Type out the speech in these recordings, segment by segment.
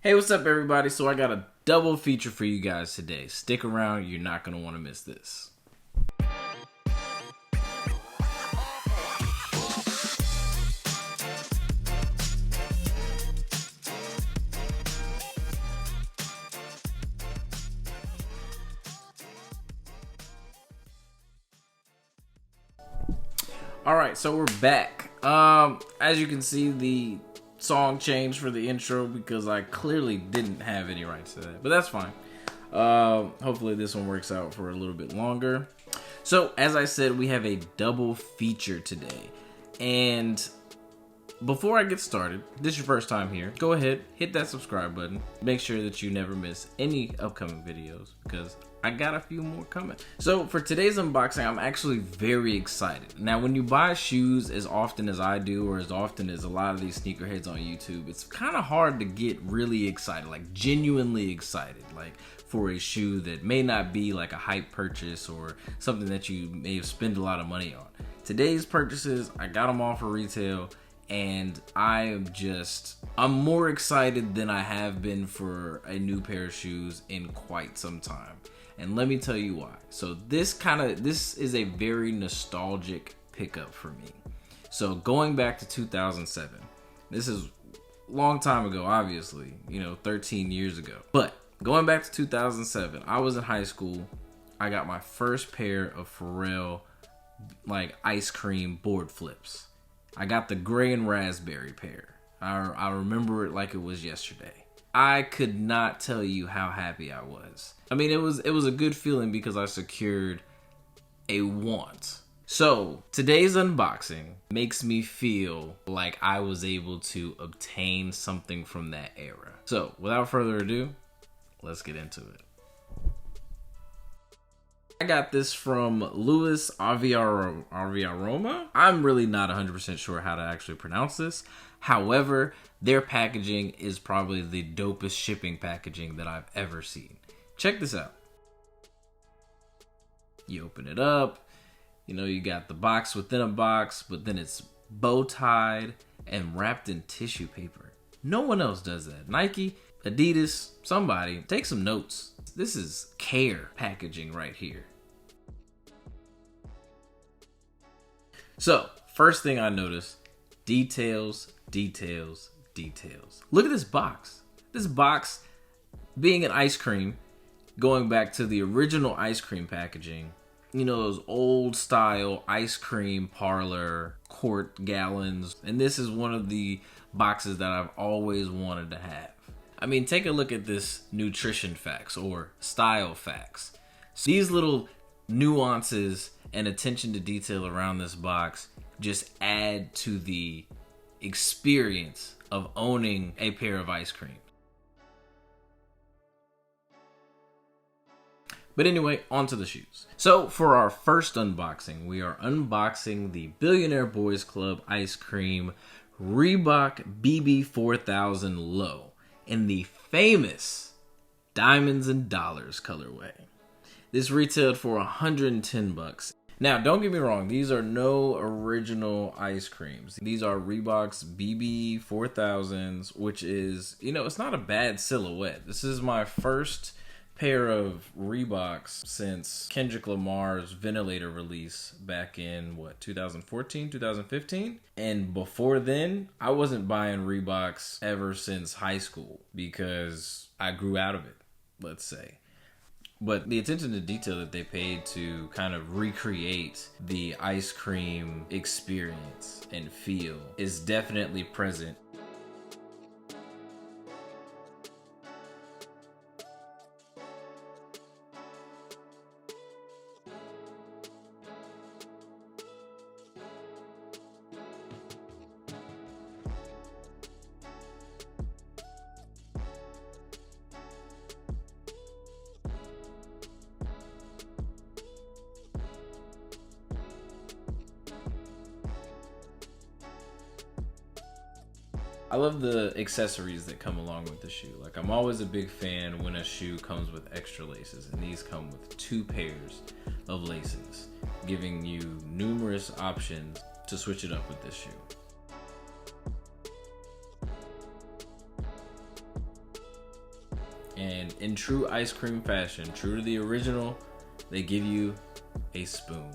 Hey, what's up, everybody? So I got a double feature for you guys today. Stick around, you're not going to want to miss this. Alright, so we're back. As you can see, the song changed for the intro because I clearly didn't have any rights to that, but that's fine. Hopefully this one works out for a little bit longer. So, as I said, we have a double feature today. And before I get started, if this is your first time here, go ahead, hit that subscribe button. Make sure that you never miss any upcoming videos because I got a few more coming. So for today's unboxing, I'm actually very excited. Now, when you buy shoes as often as I do, or as often as a lot of these sneakerheads on YouTube, it's kind of hard to get really excited, like genuinely excited, like for a shoe that may not be like a hype purchase or something that you may have spent a lot of money on. Today's purchases, I got them all for retail, and I'm more excited than I have been for a new pair of shoes in quite some time. And let me tell you why. So this is a very nostalgic pickup for me. So going back to 2007, this is a long time ago, obviously, 13 years ago. But going back to 2007, I was in high school. I got my first pair of Pharrell ice cream board flips. I got the gray and raspberry pair. I remember it like it was yesterday. I could not tell you how happy I was. I mean, it was a good feeling because I secured a want. So today's unboxing makes me feel like I was able to obtain something from that era. So without further ado, let's get into it. I got this from Louis Aviaroma. I'm really not 100% sure how to actually pronounce this. However, their packaging is probably the dopest shipping packaging that I've ever seen. Check this out. You open it up, you got the box within a box, but then it's bow tied and wrapped in tissue paper. No one else does that. Nike, Adidas, somebody, take some notes. This is care packaging right here. So, first thing I noticed, details. Look at this box. This box being an ice cream, going back to the original ice cream packaging, those old style ice cream parlor quart gallons. And this is one of the boxes that I've always wanted to have. I mean, take a look at this nutrition facts or style facts. So these little nuances and attention to detail around this box just add to the experience of owning a pair of ice cream. But anyway, on to the shoes. So for our first unboxing, we are unboxing the Billionaire Boys Club ice cream Reebok BB 4000 Low in the famous Diamonds and Dollars colorway. This retailed for $110. Now, don't get me wrong, these are no original ice creams. These are Reebok's BB 4000s, which is, it's not a bad silhouette. This is my first pair of Reeboks since Kendrick Lamar's Ventilator release back in 2014, 2015. And before then, I wasn't buying Reeboks ever since high school because I grew out of it, let's say. But the attention to detail that they paid to kind of recreate the ice cream experience and feel is definitely present. I love the accessories that come along with the shoe. Like, I'm always a big fan when a shoe comes with extra laces, and these come with 2 pairs of laces, giving you numerous options to switch it up with this shoe. And in true ice cream fashion, true to the original, they give you a spoon.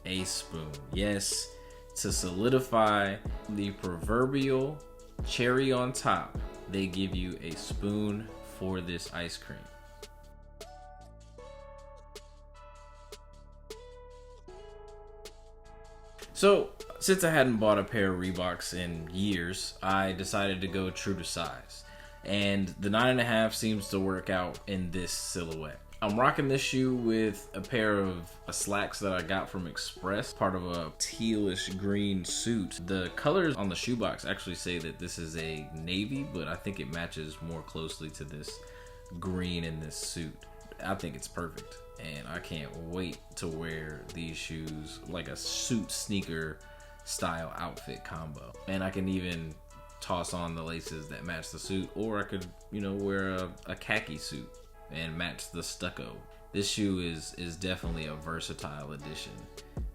A spoon. Yes, to solidify the proverbial cherry on top, they give you a spoon for this ice cream. So, since I hadn't bought a pair of Reeboks in years, I decided to go true to size. And the 9.5 seems to work out in this silhouette. I'm rocking this shoe with a pair of slacks that I got from Express, part of a tealish green suit. The colors on the shoebox actually say that this is a navy, but I think it matches more closely to this green in this suit. I think it's perfect, and I can't wait to wear these shoes like a suit sneaker style outfit combo. And I can even toss on the laces that match the suit, or I could, wear a khaki suit and match the stucco. This shoe is definitely a versatile addition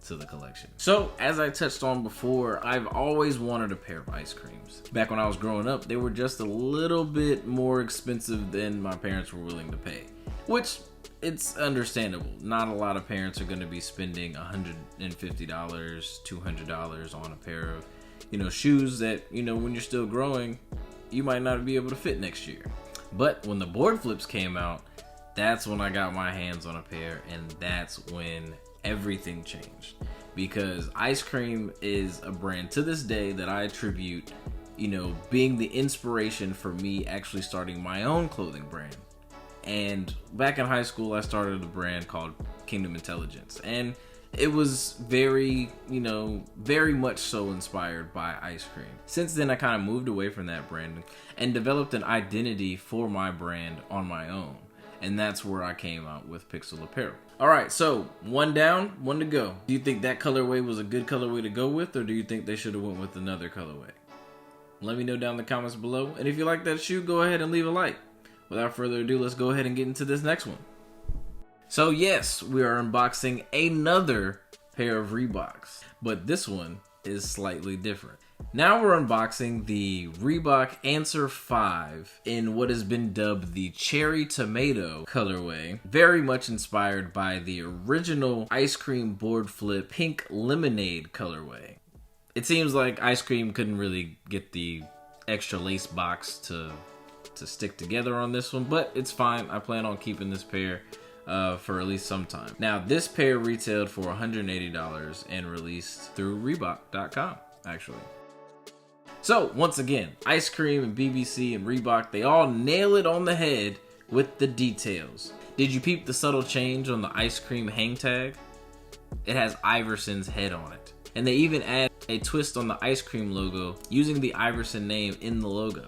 to the collection. So, as I touched on before, I've always wanted a pair of ice creams. Back when I was growing up, they were just a little bit more expensive than my parents were willing to pay, which it's understandable. Not a lot of parents are going to be spending $150, $200 on a pair of, shoes that, when you're still growing, you might not be able to fit next year. But when the board flips came out, that's when I got my hands on a pair, and that's when everything changed. Because ice cream is a brand to this day that I attribute, being the inspiration for me actually starting my own clothing brand. And back in high school, I started a brand called Kingdom Intelligence, and it was very much so inspired by ice cream. Since then, I kind of moved away from that brand and developed an identity for my brand on my own. And that's where I came out with Pixel Apparel. All right, so one down, one to go. Do you think that colorway was a good colorway to go with, or do you think they should have went with another colorway? Let me know down in the comments below. And if you like that shoe, go ahead and leave a like. Without further ado, let's go ahead and get into this next one. So yes, we are unboxing another pair of Reeboks, but this one is slightly different. Now we're unboxing the Reebok Answer 5 in what has been dubbed the Cherry Tomato colorway, very much inspired by the original ice cream board flip Pink Lemonade colorway. It seems like ice cream couldn't really get the extra lace box to stick together on this one, but it's fine. I plan on keeping this pair for at least some time. Now, this pair retailed for $180 and released through Reebok.com, actually. So, once again, Ice Cream and BBC and Reebok, they all nail it on the head with the details. Did you peep the subtle change on the ice cream hang tag? It has Iverson's head on it. And they even add a twist on the ice cream logo using the Iverson name in the logo.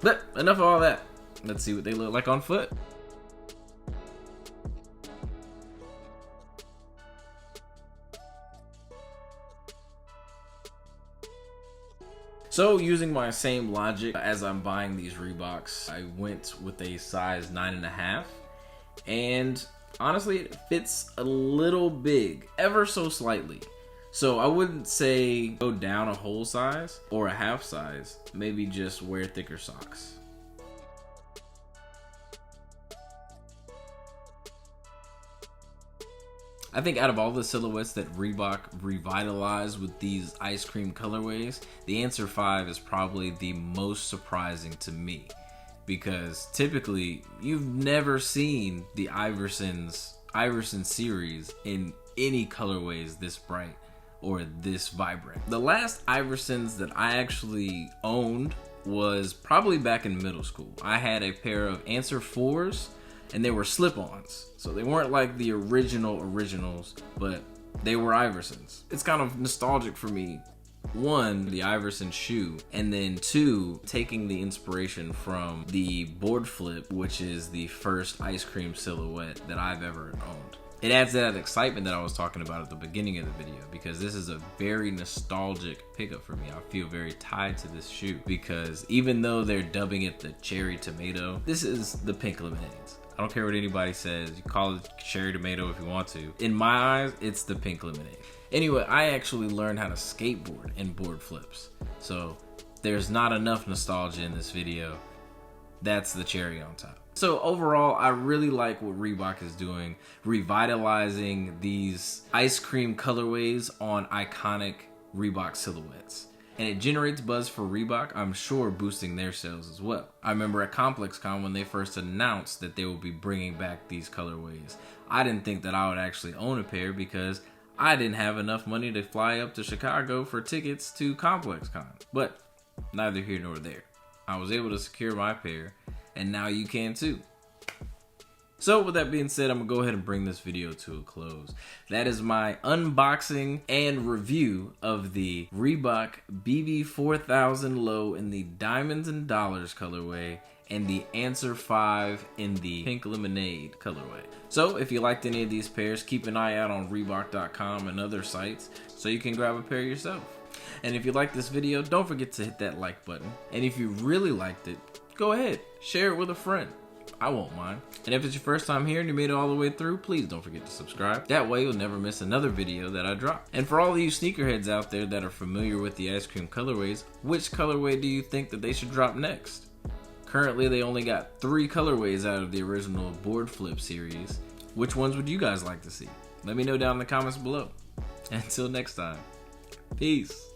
But enough of all that. Let's see what they look like on foot. So, using my same logic as I'm buying these Reeboks, I went with a size 9.5, and honestly, it fits a little big, ever so slightly. So I wouldn't say go down a whole size or a half size, maybe just wear thicker socks. I think out of all the silhouettes that Reebok revitalized with these ice cream colorways, the Answer 5 is probably the most surprising to me, because typically you've never seen the Iverson series in any colorways this bright or this vibrant. The last Iversons that I actually owned was probably back in middle school. I had a pair of Answer 4s, and they were slip-ons. So they weren't like the originals, but they were Iversons. It's kind of nostalgic for me One, the Iverson shoe, and then two, taking the inspiration from the board flip, which is the first ice cream silhouette that I've ever owned. It adds that excitement that I was talking about at the beginning of the video, because this is a very nostalgic pickup for me. I feel very tied to this shoe because even though they're dubbing it the cherry tomato, this is the pink lemonades. I don't care what anybody says. You call it cherry tomato if you want to. In my eyes, it's the pink lemonade. Anyway, I actually learned how to skateboard in board flips. So there's not enough nostalgia in this video. That's the cherry on top. So overall, I really like what Reebok is doing, revitalizing these ice cream colorways on iconic Reebok silhouettes. And it generates buzz for Reebok, I'm sure boosting their sales as well. I remember at ComplexCon when they first announced that they would be bringing back these colorways. I didn't think that I would actually own a pair because I didn't have enough money to fly up to Chicago for tickets to ComplexCon. But neither here nor there. I was able to secure my pair, and now you can too. So with that being said, I'm gonna go ahead and bring this video to a close. That is my unboxing and review of the Reebok BB 4000 Low in the Diamonds and Dollars colorway and the Answer 5 in the Pink Lemonade colorway. So if you liked any of these pairs, keep an eye out on Reebok.com and other sites so you can grab a pair yourself. And if you like this video, don't forget to hit that like button. And if you really liked it, go ahead, share it with a friend. I won't mind. And if it's your first time here and you made it all the way through, please don't forget to subscribe. That way you'll never miss another video that I drop. And for all of you sneakerheads out there that are familiar with the ice cream colorways, which colorway do you think that they should drop next? Currently, they only got 3 colorways out of the original board flip series. Which ones would you guys like to see? Let me know down in the comments below. Until next time, peace.